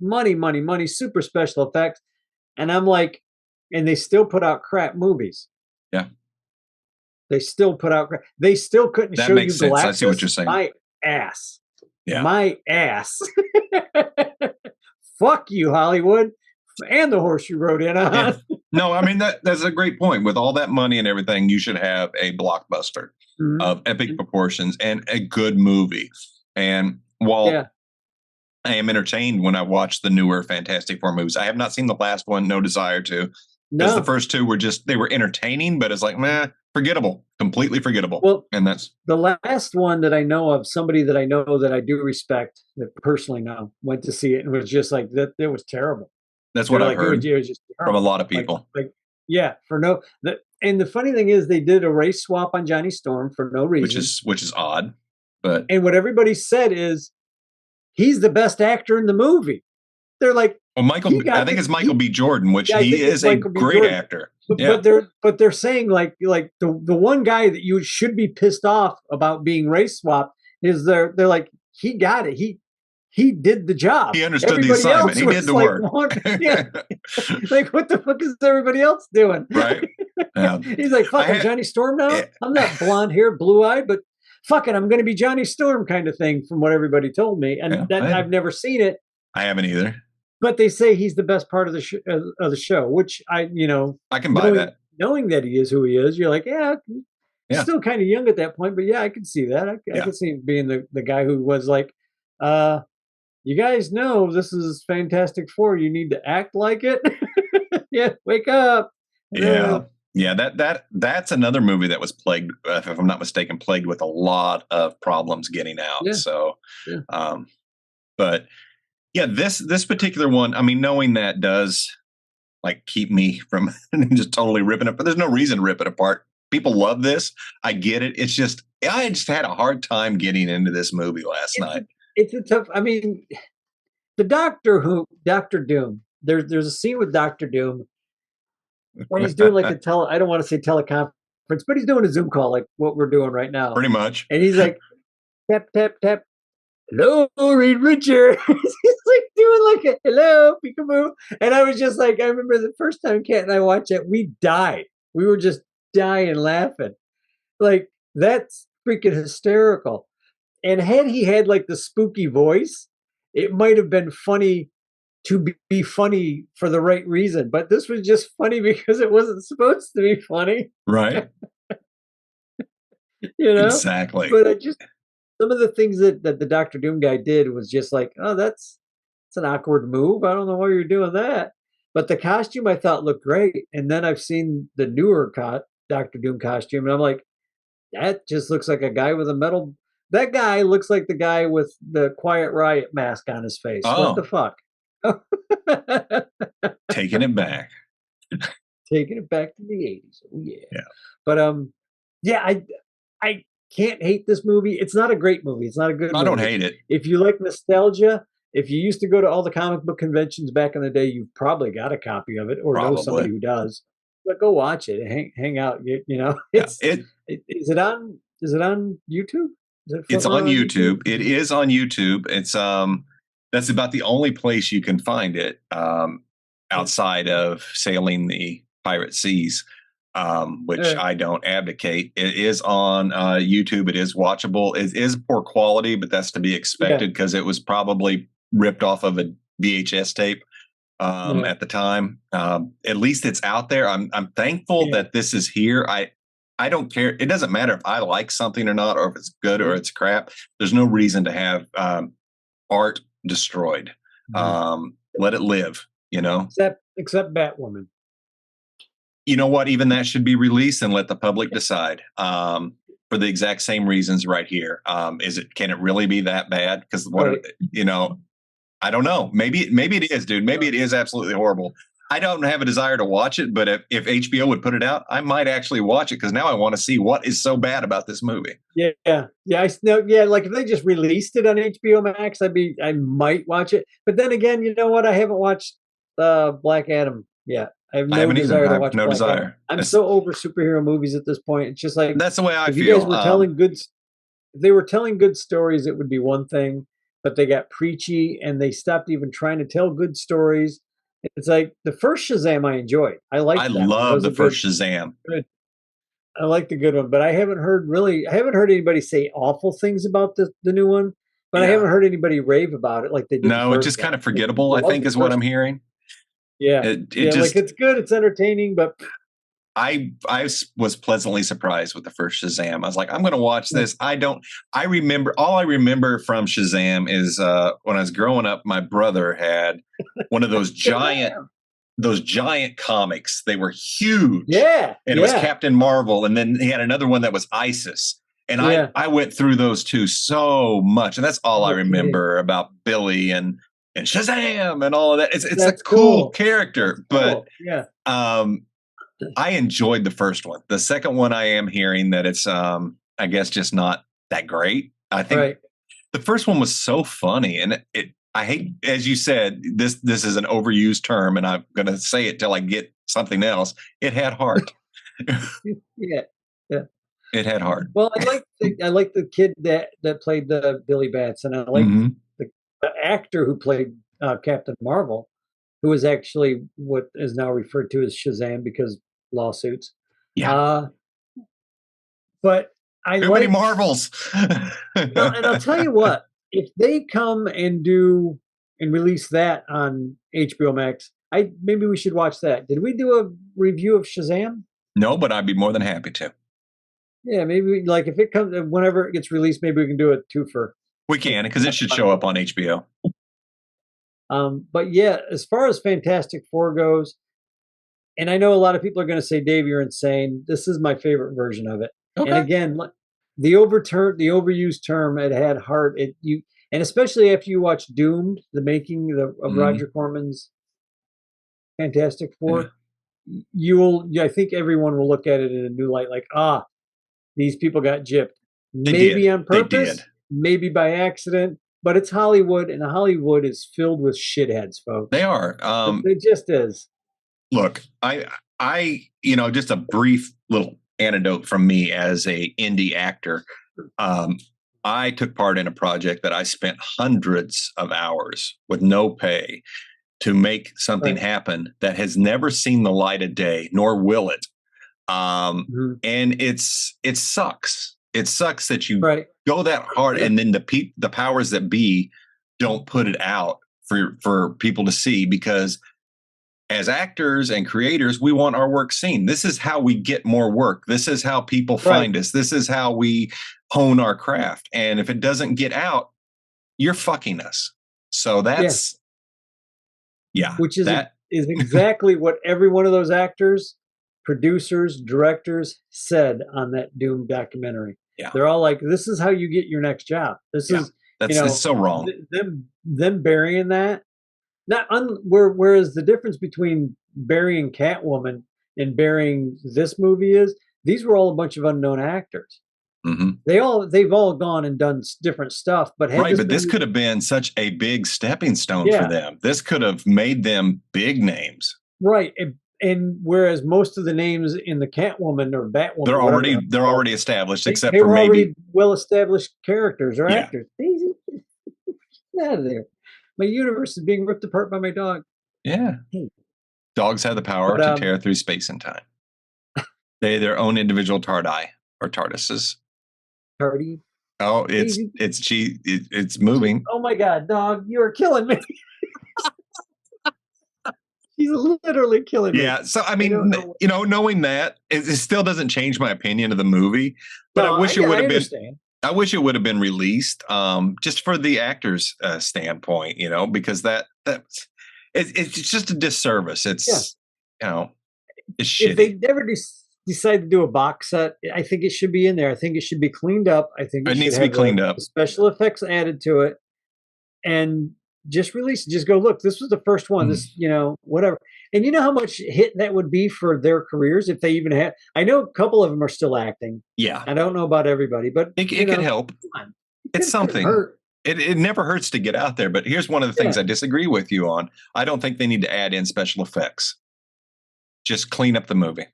Money, super special effects. And I'm like, and they still put out crap movies. Yeah. They still put out crap. They still couldn't that show makes you sense. Galactus. I see what you're saying. My ass. Yeah. My ass. Fuck you, Hollywood. And the horse you rode in on. Yeah. No, I mean, that's a great point. With all that money and everything, you should have a blockbuster of epic proportions and a good movie. And while I am entertained when I watch the newer Fantastic Four movies, I have not seen the last one, no desire to. Because the first two were they were entertaining, but it's like, meh, forgettable, completely forgettable. Well, and that's the last one that I know of, somebody that I know that I do respect, that personally know, went to see it and was just like, that it was terrible. That's what I've heard it was just from a lot of people. And the funny thing is, they did a race swap on Johnny Storm for no reason, which is odd. But and what everybody said is, he's the best actor in the movie. They're like, well, I think it's Michael B. Jordan, which he is a great actor. But they're saying like the one guy that you should be pissed off about being race swapped is they're like, he got it. He did the job. He understood the assignment. He did the work. Like, what the fuck is everybody else doing? Right. Yeah. He's like, fuck, I'm Johnny Storm now? I'm not blonde hair, blue-eyed, but fuck it, I'm going to be Johnny Storm kind of thing from what everybody told me. And I've never seen it. I haven't either. But they say he's the best part of the show, which I can buy that. Knowing that he is who he is, you're like, he's still kind of young at that point, but I can see that. I can see him being the guy who was like, you guys know this is Fantastic Four. You need to act like it. Wake up. That's another movie that was plagued, if I'm not mistaken, with a lot of problems getting out. So, but this particular one, I mean, knowing that does like keep me from just totally ripping it, but there's no reason to rip it apart. People love this. I get it. It's just, I just had a hard time getting into this movie last night. It's a tough, I mean, the Doctor Doom, there's a scene with Doctor Doom when he's doing like I don't want to say teleconference, but he's doing a Zoom call like what we're doing right now. Pretty much. And he's like, tap, tap, tap. Hello, Reed Richards. He's like doing like a hello, peekaboo. And I was just like, I remember the first time Kat and I watched it, we died. We were just dying laughing. Like, that's freaking hysterical. And had he had like the spooky voice, it might have been funny to be funny for the right reason. But this was just funny because it wasn't supposed to be funny. Right. Exactly. But some of the things that the Dr. Doom guy did was just like, oh, that's an awkward move. I don't know why you're doing that. But the costume I thought looked great. And then I've seen the newer Dr. Doom costume, and I'm like, that just looks like a guy with a metal. That guy looks like the guy with the Quiet Riot mask on his face. Oh. What the fuck? Taking it back. Taking it back to the 80s. Oh, yeah. But I can't hate this movie. It's not a great movie. It's not a good movie. I don't hate it. If you like nostalgia, if you used to go to all the comic book conventions back in the day, you've probably got a copy of it or know somebody who does. But go watch it and hang out. You know, is it on YouTube? It's on YouTube. It is on YouTube. It's that's about the only place you can find it outside of sailing the pirate seas, which I don't advocate. It is on YouTube. It is watchable. It is poor quality, but that's to be expected because it was probably ripped off of a VHS tape at the time. At least it's out there. I'm thankful that this is here. I don't care. It doesn't matter if I like something or not, or if it's good or it's crap. There's no reason to have art destroyed. Let it live, you know? Except Batwoman. You know what? Even that should be released and let the public decide for the exact same reasons right here. Can it really be that bad? Because I don't know. Maybe it is, dude. Maybe it is absolutely horrible. I don't have a desire to watch it, but if HBO would put it out, I might actually watch it because now I want to see what is so bad about this movie. Yeah. Like if they just released it on HBO Max, I might watch it. But then again, you know what? I haven't watched Black Adam yet. I have I no haven't either. desire I to have watch no Black Adam. desire. I'm so over superhero movies at this point. It's just like, That's the way I if you guys feel. were telling good, if they were telling good stories, it would be one thing, but they got preachy and they stopped even trying to tell good stories. It's like the first Shazam I enjoyed. I I liked that one. That love was the a good, first Shazam. good. I like the good one, but I haven't heard anybody say awful things about the new one, but I Yeah. haven't heard anybody rave about it like they did the No, it's first just one. kind of forgettable, I Love think the is what first I'm one. hearing. Yeah. It Yeah, like just, it's good, it's entertaining, but I was pleasantly surprised with the first Shazam. I was like, I'm going to watch this. All I remember from Shazam is when I was growing up, my brother had one of those giant comics. They were huge. Yeah. And it was Captain Marvel. And then he had another one that was Isis. And I went through those two so much. And that's all I remember about Billy and Shazam and all of that. It's a cool character. But I enjoyed the first one. The second one, I am hearing that it's, I guess, just not that great. I think the first one was so funny, and I hate, as you said, this is an overused term, and I'm going to say it till I get something else. It had heart. Yeah. It had heart. Well, I like the kid that played the Billy Bats, and I like the actor who played Captain Marvel, who is actually what is now referred to as Shazam because lawsuits. Yeah. But I too many Marvels. and I'll tell you what, if they come and do and release that on HBO Max, maybe we should watch that. Did we do a review of Shazam? No, but I'd be more than happy to. Yeah, maybe like if it comes whenever it gets released, maybe we can do a twofer. We can, because it should show up on HBO. But yeah, as far as Fantastic Four goes, and I know a lot of people are going to say, Dave, you're insane. This is my favorite version of it. Okay. And again, the overused term, it had heart. And especially after you watch Doomed, the making of Roger Cormans Fantastic Four, I think everyone will look at it in a new light, like, these people got gypped. Maybe on purpose, maybe by accident, but it's Hollywood, and Hollywood is filled with shitheads, folks. They are. It just is. Look, I just a brief little anecdote from me as a indie actor. I took part in a project that I spent hundreds of hours with no pay to make something happen that has never seen the light of day, nor will it. And it sucks. It sucks that you go that hard, and then the powers that be don't put it out for people to see, because as actors and creators, we want our work seen. This is how we get more work. This is how people find us. This is how we hone our craft. And if it doesn't get out, you're fucking us. So that's, which is exactly what every one of those actors, producers, directors said on that Doom documentary. Yeah. They're all like, this is how you get your next job. This is, it's so wrong. Them burying that. Whereas the difference between burying Catwoman and burying this movie is, these were all a bunch of unknown actors. They've all gone and done different stuff, but this could have been such a big stepping stone for them. This could have made them big names, right? And whereas most of the names in the Catwoman or Batwoman, they're already established, except they for were maybe already well-established characters or actors. Get out of there! My universe is being ripped apart by my dog. Yeah, dogs have the power to tear through space and time. They their own individual TARDI or TARDISes. Tardy. Oh, it's moving. Oh my God, dog, you are killing me. He's literally killing me. Yeah, so I mean, knowing that, it still doesn't change my opinion of the movie. But I wish it would have been. I wish it would have been released, just for the actors' standpoint, because it's just a disservice. It's it's shitty. If they never decide to do a box set, I think it should be in there. I think it should be cleaned up. I think it needs to be cleaned up. Special effects added to it, and just release. Just go, look, this was the first one. This, whatever. And you know how much hit that would be for their careers if they even had. I know a couple of them are still acting. Yeah, I don't know about everybody, but it could help. It's something. It never hurts to get out there. But here's one of the things I disagree with you on. I don't think they need to add in special effects. Just clean up the movie.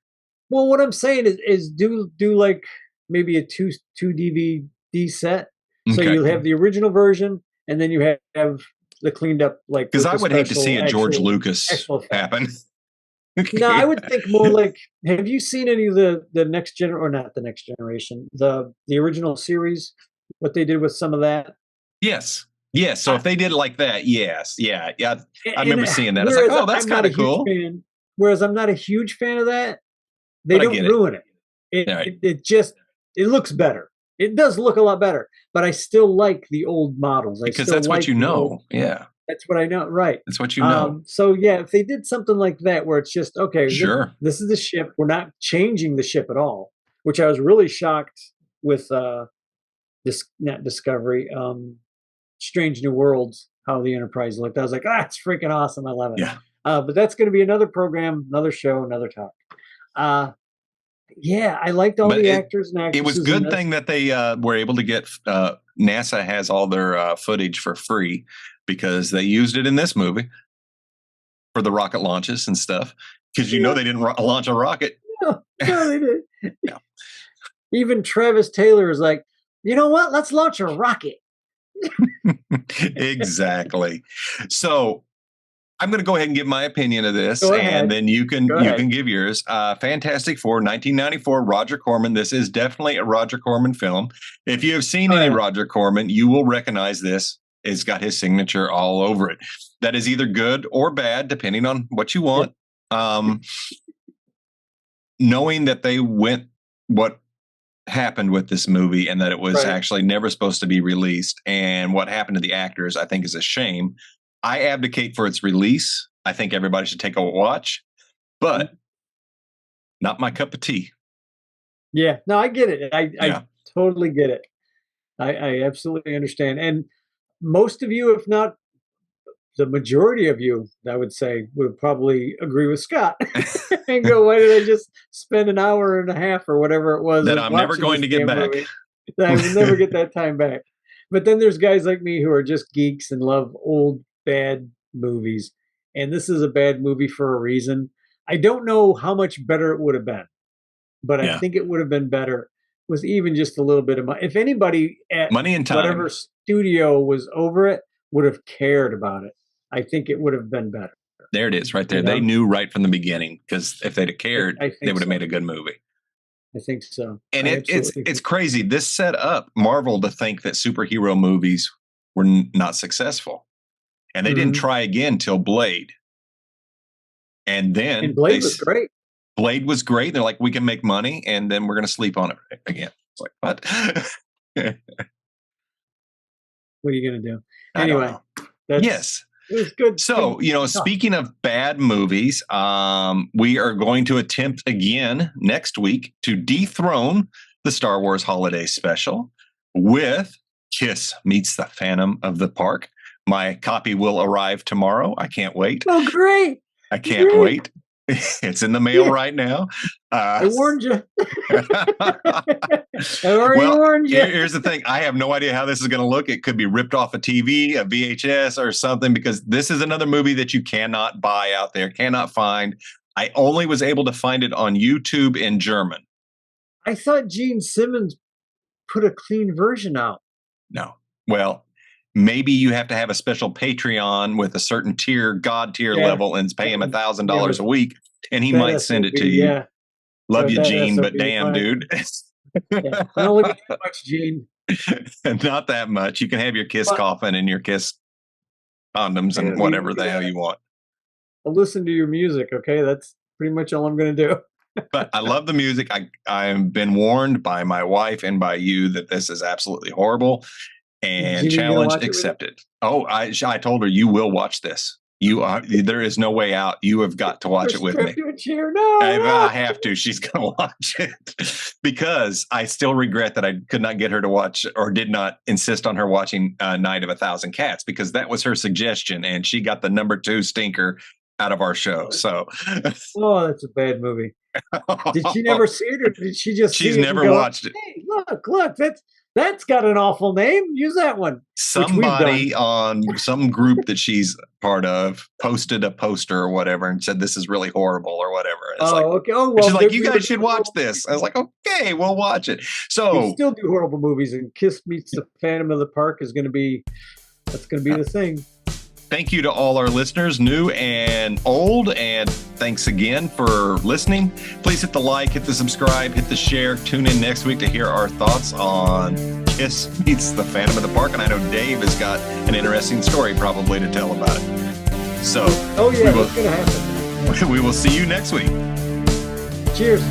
Well, what I'm saying is do like maybe a two DVD set. So Okay. you'll have the original version, and then you have the cleaned up, like, because I would hate to see a George Lucas happen. No, I would think more like, have you seen any of the next gen, or not the next generation, the original series, what they did with some of that? Yes. Yes. So if they did it like that, yes. Yeah. Yeah. I remember seeing that. I was Whereas like, oh, that's I'm not kind a of cool. huge fan. Whereas I'm not a huge fan of that. They But I don't get ruin it. Right. It just, it looks better. It does look a lot better, but I still like the old models. Because still that's like what you the know. old, Yeah. that's what I know. Right. That's what you know. So yeah, if they did something like that, where it's just, okay, Sure. this is the ship. We're not changing the ship at all, which I was really shocked with this, not Discovery, Strange New Worlds, how the Enterprise looked. I was like, ah, it's freaking awesome. I love it. Yeah. But that's going to be another program, another show, another talk. Yeah, I liked all the actors and actresses. It was a good thing that they were able to get NASA has all their footage for free, because they used it in this movie for the rocket launches and stuff. Because you know they didn't launch a rocket. No, they did. Yeah. Even Travis Taylor is like, you know what? Let's launch a rocket. Exactly. So I'm going to go ahead and give my opinion of this, and then you can give yours. Fantastic Four, 1994, Roger Corman. This is definitely a Roger Corman film. If you have seen any Roger Corman, you will recognize this. It's got his signature all over it. That is either good or bad, depending on what you want. Knowing that they went what happened with this movie, and that it was actually never supposed to be released, and what happened to the actors, I think is a shame. I advocate for its release. I think everybody should take a watch, but not my cup of tea. Yeah, no, I get it. I totally get it. I absolutely understand. And most of you, if not the majority of you, I would say, would probably agree with Scott and go, why did I just spend an hour and a half or whatever it was that I'm never going to get back? I will never get that time back. But then there's guys like me who are just geeks and love old bad movies, and this is a bad movie for a reason. I don't know how much better it would have been, but I think it would have been better with even just a little bit of money. If anybody at money and time, whatever studio was over it would have cared about it, I think it would have been better. There it is, right there. They knew right from the beginning, because if they'd have cared, they would have made a good movie. I think so. And it's crazy. This set up Marvel to think that superhero movies were not successful. And they didn't try again till Blade. And then Blade was great. Blade was great. They're like, we can make money, and then we're going to sleep on it again. It's like, what? What are you going to do? Anyway. Yes. It was good. So, speaking of bad movies, we are going to attempt again next week to dethrone the Star Wars Holiday Special with Kiss Meets the Phantom of the Park. My copy will arrive tomorrow. I can't wait. Oh, great. I can't wait. It's in the mail right now. I warned you. I already warned you. Here's the thing. I have no idea how this is going to look. It could be ripped off a TV, a VHS, or something, because this is another movie that you cannot buy out there, cannot find. I only was able to find it on YouTube in German. I thought Gene Simmons put a clean version out. No. Well, maybe you have to have a special Patreon with a certain tier, God tier level, and pay him $1,000 a week, and he might send it to you. Yeah. Love you, Gene, but damn, dude. I don't look at that much, Gene. Not that much. You can have your Kiss coffin and your Kiss condoms and whatever the hell you want. I'll listen to your music, okay? That's pretty much all I'm going to do. But I love the music. I've been warned by my wife and by you that this is absolutely horrible. And challenge accepted. Oh, I told her, you will watch this. There is no way out. You have got to watch it with me. No, I have to. She's going to watch it, because I still regret that I could not get her to watch, or did not insist on her watching Night of 1,000 Cats, because that was her suggestion, and she got the number 2 stinker out of our show. So, that's a bad movie. Did she never see it, or did she just? She's never watched it. Hey, look! That's got an awful name. Use that one. Somebody on some group that she's part of posted a poster or whatever and said this is really horrible or whatever. It's okay. Oh, well, she's like, you guys should watch this. I was like, okay, we'll watch it. So we still do horrible movies, and Kiss Meets the Phantom of the Park is going to be the thing. Thank you to all our listeners, new and old, and thanks again for listening. Please hit the like, hit the subscribe, hit the share. Tune in next week to hear our thoughts on Kiss Meets the Phantom of the Park. And I know Dave has got an interesting story probably to tell about it. So, that's going to happen. We will see you next week. Cheers.